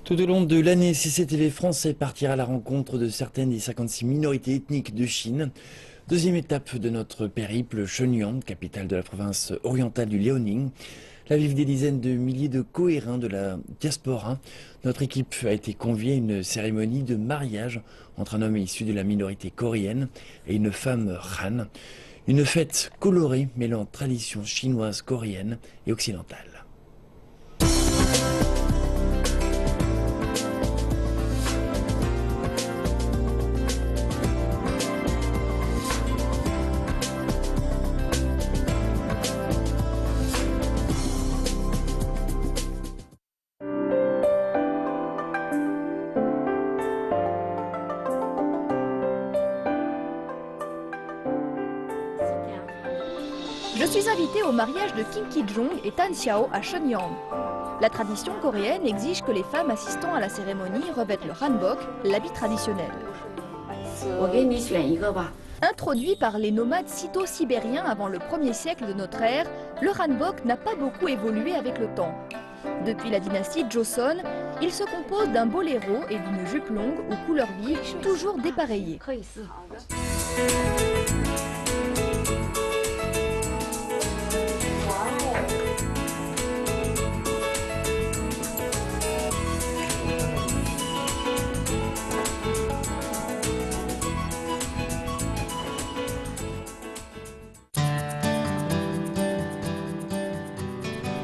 Tout au long de l'année, CCTV français partira à la rencontre de certaines des 56 minorités ethniques de Chine. Deuxième étape de notre périple, Shenyang, capitale de la province orientale du Liaoning. Là vivent des dizaines de milliers de Coréens de la diaspora. Notre équipe a été conviée à une cérémonie de mariage entre un homme issu de la minorité coréenne et une femme Han. Une fête colorée mêlant traditions chinoises, coréennes et occidentales. Je suis invitée au mariage de Kim Ki-jong et Tan Xiao à Shenyang. La tradition coréenne exige que les femmes assistant à la cérémonie revêtent le hanbok, l'habit traditionnel. Introduit par les nomades sito-sibériens avant le 1er siècle de notre ère, le hanbok n'a pas beaucoup évolué avec le temps. Depuis la dynastie Joseon, il se compose d'un boléro et d'une jupe longue aux couleurs vives, toujours dépareillées.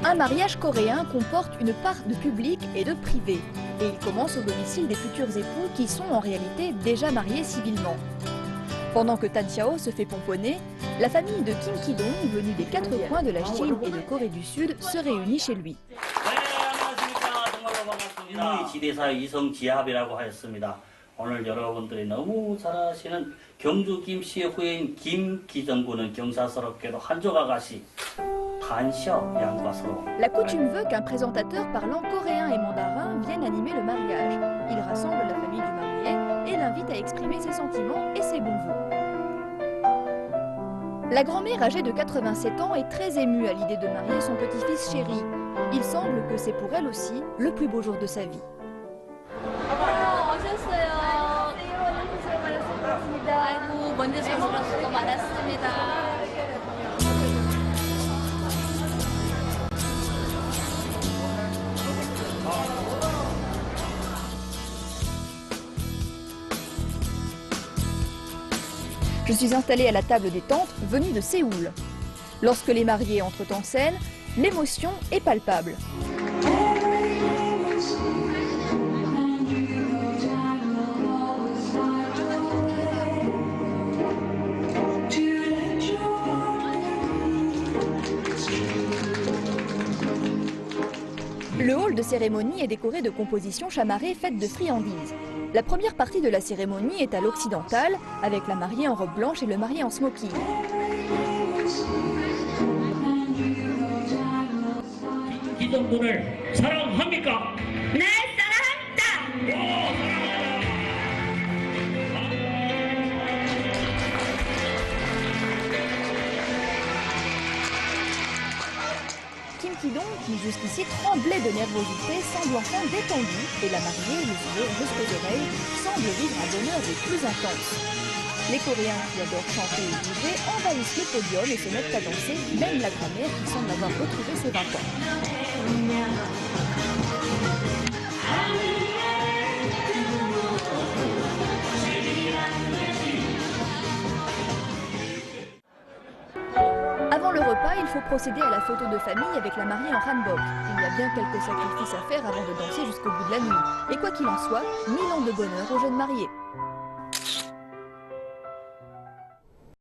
Un mariage coréen comporte une part de public et de privé. Et il commence au domicile des futurs époux qui sont en réalité déjà mariés civilement. Pendant que Tan Xiao se fait pomponner, la famille de Kim Ki-dong, venue des 4 coins de la Chine et de Corée du Sud, se réunit chez lui. 오늘 여러분들이 너무 잘하시는 경주 김씨의 후예인 김기정 군은 경사스럽게도 한족 아가씨 단샤오 양과 서로. La coutume veut qu'un présentateur parlant coréen et mandarin vienne animer le mariage. Il rassemble la famille du marié et l'invite à exprimer ses sentiments et ses bons vœux. La grand-mère âgée de 87 ans est très émue à l'idée de marier son petit-fils chéri. Il semble que c'est pour elle aussi le plus beau jour de sa vie. Je suis installée à la table des tantes venues de Séoul. Lorsque les mariés entrent en scène, l'émotion est palpable. Le hall de cérémonie est décoré de compositions chamarrées faites de friandises. La première partie de la cérémonie est à l'occidentale, avec la mariée en robe blanche et le marié en smoking. Kim Ki-dong, qui jusqu'ici tremblait de nervosité, semble enfin détendu et la mariée, le sourire jusqu'aux oreilles, semble vivre un bonheur des plus intenses. Les Coréens qui adorent chanter et bouger envahissent le podium et se mettent à danser, même la grand-mère qui semble avoir retrouvé ses 20 ans. Avant le repas, il faut procéder à la photo de famille avec la mariée en hanbok. Il y a bien quelques sacrifices à faire avant de danser jusqu'au bout de la nuit. Et quoi qu'il en soit, 1000 ans de bonheur aux jeunes mariés.